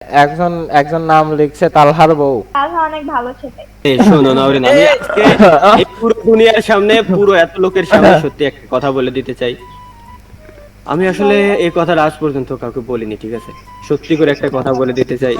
একজন একজন নাম লিখছে তালহার বউ। তালহা অনেক ভালো ছেলে। শোনো নাওরিন, আমি আজকে এই পুরো দুনিয়ার সামনে, পুরো এত লোকের সামনে সত্যি একটা কথা বলে দিতে চাই। আমি আসলে এই কথাটা আজ পর্যন্ত কাউকে বলিনি, ঠিক আছে? সত্যি করে একটা কথা বলে দিতে চাই।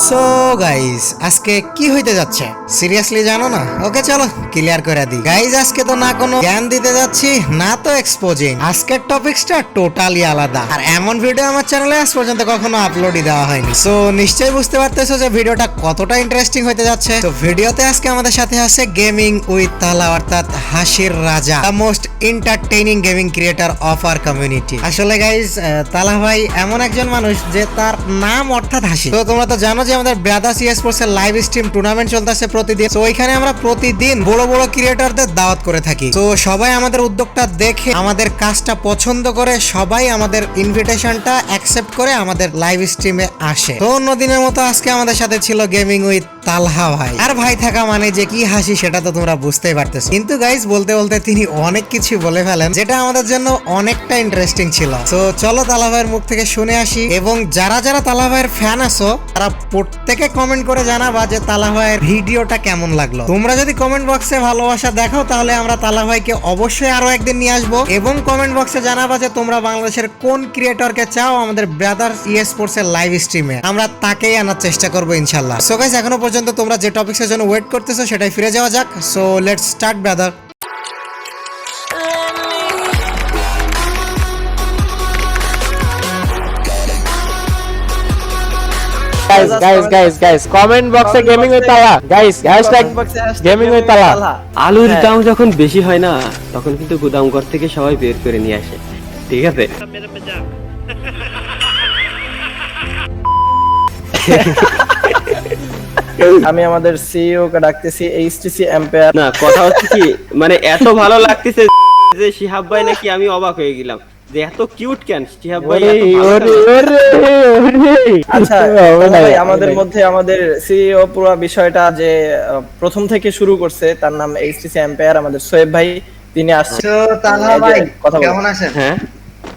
সো গাইস, আজকে কি হইতে যাচ্ছে সিরিয়াসলি জানো না? ওকে চলো ক্লিয়ার করে দিই। গাইস আজকে তো না কোনো জ্ঞান দিতে যাচ্ছি, না তো এক্সপোজিং। আজকের টপিকসটা টোটালি আলাদা, আর এমন ভিডিও আমার চ্যানেলে আজ পর্যন্ত কখনো আপলোডই দেওয়া হয়নি। সো নিশ্চয়ই বুঝতে পারতেছো যে ভিডিওটা কতটা ইন্টারেস্টিং হতে যাচ্ছে। তো ভিডিওতে আজকে আমাদের সাথে আছে গেমিং উইথ তালা, অর্থাৎ হাসির রাজা, the most entertaining gaming creator of our community. আসলে গাইস, তালা ভাই এমন একজন মানুষ যে তার নাম অর্থাৎ হাসি। তো তোমরা তো জানো যে আমাদের ব্রাদার্স স্পোর্টস এর লাইভ স্ট্রিম টুর্নামেন্ট চলতেছে প্রতিদিন। তো ওইখানে আমরা প্রতিদিন বড় বড় ক্রিয়েটরদের দাওয়াত করে থাকি। তো সবাই আমাদের উদ্যোগটা দেখে, আমাদের কাজটা পছন্দ করে, সবাই আমাদের ইনভিটেশনটা অ্যাকসেপ্ট করে আমাদের লাইভ স্ট্রিমে আসে। তো অন্য দিনের মতো আজকে আমাদের সাথে ছিল গেমিং উইথ তালহা ভাই। আর ভাই থাকা মানে যে কি হাসি সেটা তো তোমরা বুঝতেই পারতেছো। কিন্তু গাইস বলতে বলতে তিনি অনেক কিছু বলে ফেলেন, যেটা আমাদের জন্য অনেকটা ইন্টারেস্টিং ছিল। তো চলো তালা ভাইয়ের মুখ থেকে শুনে আসি, এবং যারা যারা তালা ভাইয়ের ফ্যান আছো তারা প্রত্যেকে কমেন্ট করে জানাবা যে তালা ভাইয়ের ভিডিওটা কেমন লাগলো। তোমরা যদি কমেন্ট বক্সে ভালোবাসা দেখাও তাহলে আমরা তালা ভাইকে অবশ্যই আরো একদিন নিয়ে আসবো, এবং কমেন্ট বক্সে জানাবা যে তোমরা বাংলাদেশের কোন ক্রিয়েটরকে চাও আমাদের ব্রাদার্স স্পোর্টস এর লাইভ স্ট্রিমে। আমরা তাকেই আনার চেষ্টা করবো ইনশাল্লাহ। সো গাইস, এখনো পর্যন্ত তোমরা যে টপিকসের জন্য ওয়েট করতেছো সেটাই ফিরে যাওয়া যাক। So let's start brother. Guys comment বক্সে গেমিং উইথ তালা, গাইস হ্যাশট্যাগ গেমিং উইথ তালা। আলুর দাম যখন বেশি হয় না, তখন কিন্তু গুদামঘর থেকে সবাই বের করে নিয়ে আসে, ঠিক আছে? আমি আমাদের সিইও কে ডাকতেছি, এইচটিসি এম্পায়ার। না, কথা হচ্ছে কি, মানে এত ভালো লাগতেছে যে শিহাব ভাই নাকি, আমি অবাক হয়ে গেলাম যে এত কিউট কেন শিহাব ভাই, এত ভালো কেন? আচ্ছা ভাই, আমাদের মধ্যে আমাদের সিইও পুরো বিষয়টা যে প্রথম থেকে শুরু করছে, তার নাম এইচটিসি এম্পায়ার, আমাদের সোয়েব ভাই, তিনি আসছে। তো তালহা ভাই কথা বলো। কেমন আছেন? হ্যাঁ,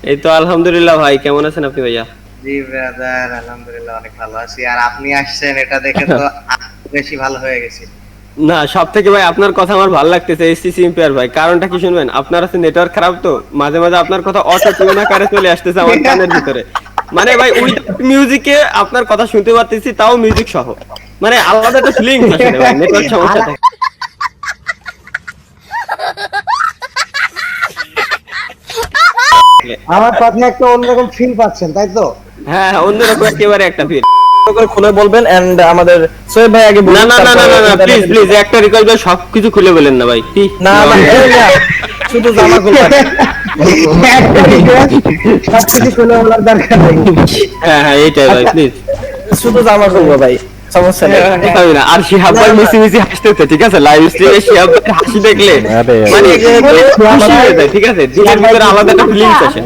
এই তো আলহামদুলিল্লাহ ভাই, কেমন আছেন আপনি ভাইয়া? জি ব্রাদার, আলহামদুলিল্লাহ অনেক ভালো আছি। আর আপনি আসছেন এটা দেখে তো আরো বেশি ভালো হয়ে গেছি। না, সব থেকে ভাই আপনার কথা আমার ভালো লাগতেছে এসসিসি এম্পায়ার ভাই। কারণটা কি শুনবেন? আপনার আছে নেটওয়ার্ক খারাপ, তো মাঝে মাঝে আপনার কথা অটো টিউন আকারে চলে আসতেছে আমার কানের ভিতরে। মানে ভাই উইদাউট মিউজিকে আপনার কথা শুনতে পারতেছি, তাও মিউজিক সহ। মানে আলাদা একটা ফিলিংস আসে ভাই, নেটওয়ার্ক সমস্যা থাকে। আমার কথা একটা অন্যরকম ফিল পাচ্ছেন, তাই তো? হ্যাঁ, অন্যরকম একেবারে একটা ফিল। করে খুলে বলবেন, এন্ড আমাদের সোয়েব ভাই আগে বলুন। না না না না না, প্লিজ প্লিজ একটা রিকোয়েস্ট ভাই, সবকিছু খুলে বলেন না ভাই। না না, শুধু জামা খুলবেন। একটা রিকোয়েস্ট, সবকিছু খুলে বলার দরকার নেই। হ্যাঁ হ্যাঁ, এইটাই ভাই, প্লিজ। শুধু জামা খুলবো ভাই, সমস্যা নেই। আর শিহাব ভাই মিশি মিশি হাসতেছে, ঠিক আছে? লাইভ স্ট্রিমে শিহাব ভাই হাসি দেখলে মানে খুশি হয়ে যায়, ঠিক আছে? দিনের ভিতরে আলাদা একটা ফিলিংস আসে।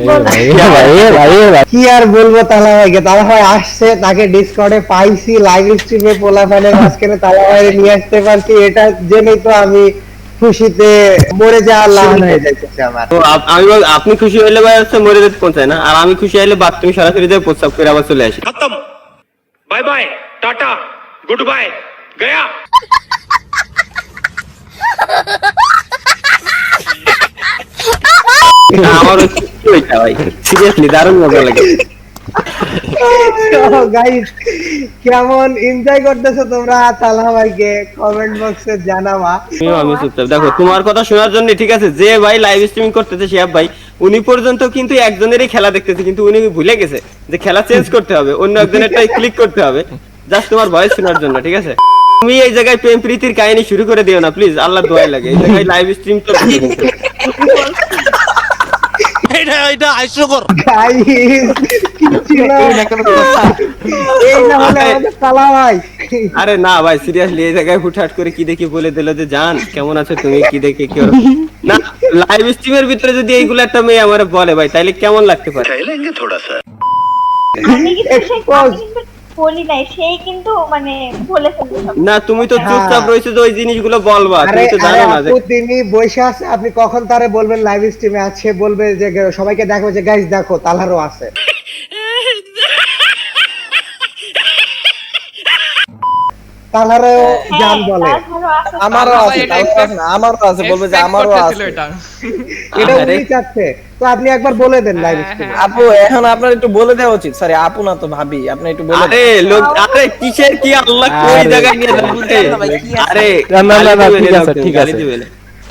কি আর বলবো তালা ভাইকে, তালা ভাই আসছে, তাকে ডিসকর্ডে পাইছি, লাইভ স্ট্রিমে পোলা ফ্যানের মাঝখানে তালা ভাইয়ের নিয়ে আসতে পারছি, এটা জেনেই তো আমি খুশিতে মরে যাওয়ার লাহান হয়ে যাইতেছে আমার। তো আমি আপনি খুশি হইলে ভাই হচ্ছে মরে যেতে পৌঁছায় না, আর আমি খুশি হইলে বাথরুমে সরাসরি যাই, প্রস্তাব করে আবার চলে আসি। खत्म, bye bye, tata, goodbye, गया। আমার ভাই সিরিয়াসলি দারুণ মজা লাগে। গাইস, কেমন এনজয় করতেছো তোমরা তালা ভাইকে কমেন্ট বক্সে জানাবা। আমি চুপচাপ, দেখো তোমার কথা শোনার জন্য, ঠিক আছে? যে ভাই লাইভ স্ট্রিমিং করতেছে শিহাব ভাই, উনি পর্যন্ত কিন্তু একজনেরই খেলা দেখতেছে, কিন্তু উনি ভুলে গেছে যে খেলা চেঞ্জ করতে হবে, অন্য একজনেরটাই ক্লিক করতে হবে, জাস্ট তোমার ভয়েস শোনার জন্য, ঠিক আছে? তুমি এই জায়গায় প্রেম প্রীতির কাহিনী শুরু করে দিও না প্লিজ, আল্লাহ দোয়াই লাগে। এই জায়গায় লাইভ স্ট্রিম তো এটা হাস্যকর। গাইস, কি ছিল? এই না হলে আমাদের তালা ভাই। আরে না ভাই, সিরিয়াসলি এই জায়গায় হুটহাট করে কি দেখে বলে দিল যে জান কেমন আছো তুমি, কি দেখে কি না। লাইভ স্ট্রিমের ভিতরে যদি এইগুলো একটা মেয়ে আমারে বলে ভাই, তাইলে কেমন লাগতে পারে? আমি কিন্তু বলি নাই, সেই কিন্তু মানে বলে ফেলবে সব। না, তুমি তো চুপচাপ রইছো যে ওই জিনিসগুলো বলবা, তুমি তো জানো না যে তিনি বসে আছে, আপনি কখন তারে বলবেন লাইভ স্ট্রিমে আছে, বলবে যে সবাইকে দেখো যে গাইস দেখো তালহারও আছে। তালহারও জান বলে। তালহারও আছে। আমারও তালা আছে, ভাই এটা তালহার আছে না, আমারও আছে, বলবে যে expect আমারও করতেছিল আছে। এটা। এটা আরে। উনি চাচ্ছে, তো আপনি একবার বলে দেন লাইভ স্ট্রিমে। আপু এখন আপনার একটু বলে দেওয়া উচিত, সরি আপু না তো ভাবি, আপনি একটু বলে আরে লোক, আরে কিসের কি আল্লাহ কই আরে। জায়গায় নিয়ে যাচ্ছে? আরে না, না, না, গালি ঠিক দিবেন, আছে, এরকম, ঠিক গালি আছে। দিবেন।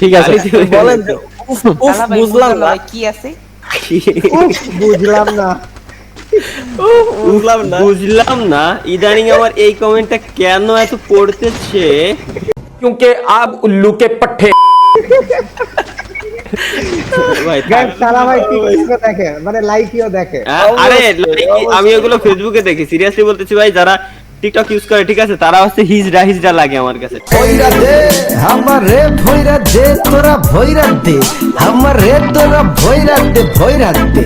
ঠিক আছে, গালি দিবেন। বলেন যে উফ, উফ, বুঝলাম না, উফ, বুঝলাম না। বুঝলাম না। বুঝলাম না ইদানিং আমার এই কমেন্টটা কেন এত পড়তেছে। क्योंकि आप उल्लू के पट्टे ভাই গাইস তালা ভাই টিকটকও দেখে, মানে লাইকইও দেখে। আরে অবশ্যই। আমি এগুলো ফেসবুকে দেখি, সিরিয়াসলি বলতেছি ভাই, যারা টিকটক ইউজ করে ঠিক আছে, তারা হচ্ছে হিজড়া হিজড়া লাগে আমার কাছে। ভৈরা দে আমারে ভৈরা দে তোরা ভৈরা দে আমারে তোরা ভৈরা দে ভৈরা দে।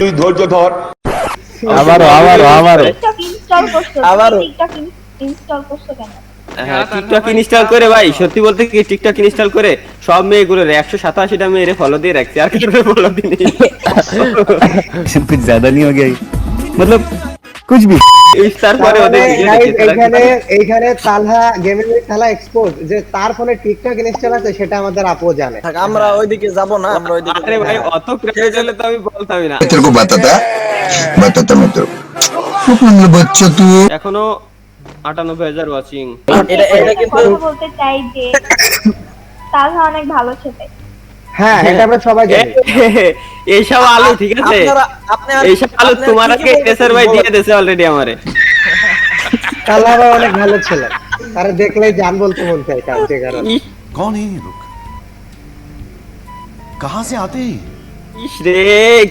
আমারও টিকটক ইনস্টল করছো, আবারও। টিকটক ইনস্টল করছো কেন? হ্যাঁ, টিকটক ইনস্টল করে ভাই, সত্যি বলতে কি টিকটক ইনস্টল করে সব মেয়েগুলোর 187টা মেয়েরে ফলো দিয়ে রাখছি, আর কিছু ফলো দিই कुछ ज्यादा नहीं हो गया मतलब कुछ भी ইফতার করে ওদের তার মানে ভিডিও guys, দেখি, তারা এইখানে তালহা গেমিং তালহা এক্সপোজ যে তার ফোনে টিকটক ইনস্টল আছে, সেটা আমাদের আপু জানে। থাক, আমরা ওইদিকে যাব না, আমরা ওইদিকে আরে ভাই অত ক্রেজ হলে তো আমি বলতামই না। तेरे को बताता मैं तेरे को बच्चा तू এখনো 98,000 ওয়াচিং। এটা একটা কিন্তু কথা বলতে চাই যে তালহা অনেক ভালো ছেলে। হ্যাঁ, এটা আমরা সবাই জানি। এইসব আলু ঠিক আছে, আপনি আর এইসব আলু আপনি আর তোমার কি কি আগে টেসার ভাই বলতেছেন? দিয়ে দিয়েছে অলরেডি আমারে। তালহা ভাই অনেক ভালো ছেলে, তারা দেখলেই জান বলতে মন চায়, কার যে কারণে। ইস, कौन है ये लोग कहाँ से आते हैं ইস রে,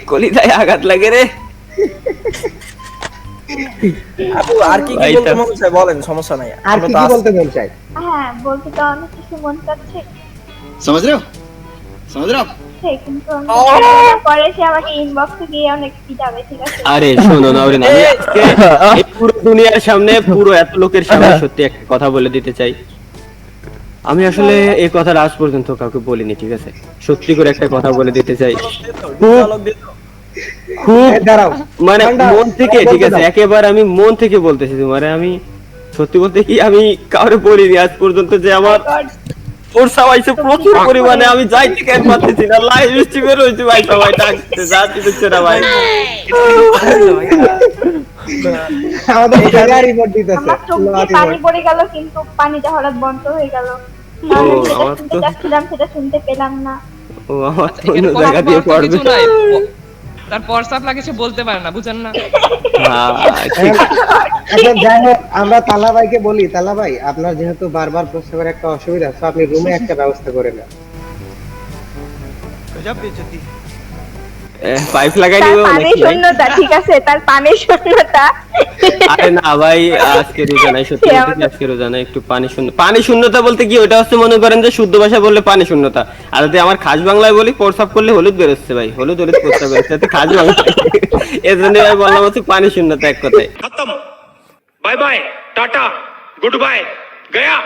কলিজায় আঘাত লাগে রে। আপু আর কি কি ভাই, বলতে তা- মন চায় বলেন, সমস্যা নাই। আর আমরা কি তো কি আছি। বলতে মন চায়? হ্যাঁ, বলতে তো অনেক কিছু মন চাচ্ছে, समझ रहे हो समझ रहे हो आप সে কিন্তু পরে সে আমাকে ইনবক্সে গিয়ে অনেক পিটাবে, ঠিক আছে? আরে শোনো না, ওরে না, আমি আজকে এই পুরো দুনিয়ার সামনে, পুরো এত লোকের সামনে সত্যি একটা কথা বলে দিতে চাই। আমি আসলে এই কথাটা আজ পর্যন্ত কাউকে বলিনি, ঠিক আছে? সত্যি করে একটা কথা বলে দিতে চাই, dialogue দিয়ে দাও। খুব এই দাঁড়াও, মানে ঠান্ডা, মন থেকে, বলতে ঠিক আছে, দাও। একেবারে আমি মন থেকে বলতেছি তোমারে, আমি সত্যি বলতে কি আমি কাউরে বলিনি আজ পর্যন্ত যে আমার ফোর্সা হইছে প্রচুর পরিমাণে, আমি যাইতে কেন পারতেছি না, লাইভ স্ট্রিমে রয়েছে ভাই, সবাই ডাকছে, যা দিচ্ছে না ভাই। আমাদের ছেলে রিপোর্ট দিতেছে। আমার চোখ দিয়ে পানি পড়ে গেল, কিন্তু পানিটা হঠাৎ বন্ধ হয়ে গেল। আমি যেটা আমার শুনতে তো- চাচ্ছিলাম সেটা শুনতে পেলাম না। ও আমার তো অন্য এরকম জায়গা দিয়ে অপরাধ পড়বে। কিছু নাই। তার পরসাপ লাগে সে বলতে পারে না, বুঝেন না? হ্যাঁ, ঠিক। এখন যাই হোক, আমরা তালা ভাইকে বলি, তালা ভাই আপনার যেহেতু বারবার প্রস্রাবের একটা অসুবিধা, তো আপনি রুমে একটা ব্যবস্থা করে নেন। পাইপ লাগাই তার দিবে পানি নাকি ভাই? শূন্যতা, ঠিক আছে, তার পানি শূন্যতা। আরে না ভাই, আজকে রোজা নাই, সত্যি বলতে কি আজকে রোজা নাই, একটু পানি শূন্য, পানি শূন্যতা বলতে কি ওটা হচ্ছে, মনে করেন যে শুদ্ধ ভাষা বললে পানি শূন্যতা, আর যদি আমার খাস বাংলায় বলি, প্রস্রাব করলে হলুদ বেরোচ্ছে ভাই, হলুদ হলুদ প্রস্রাব বেরোচ্ছে, এতে খাস বাংলা। এর জন্য আমি বললাম হচ্ছে পানি শূন্যতা, এক কথায়। खत्म bye bye tata goodbye गया।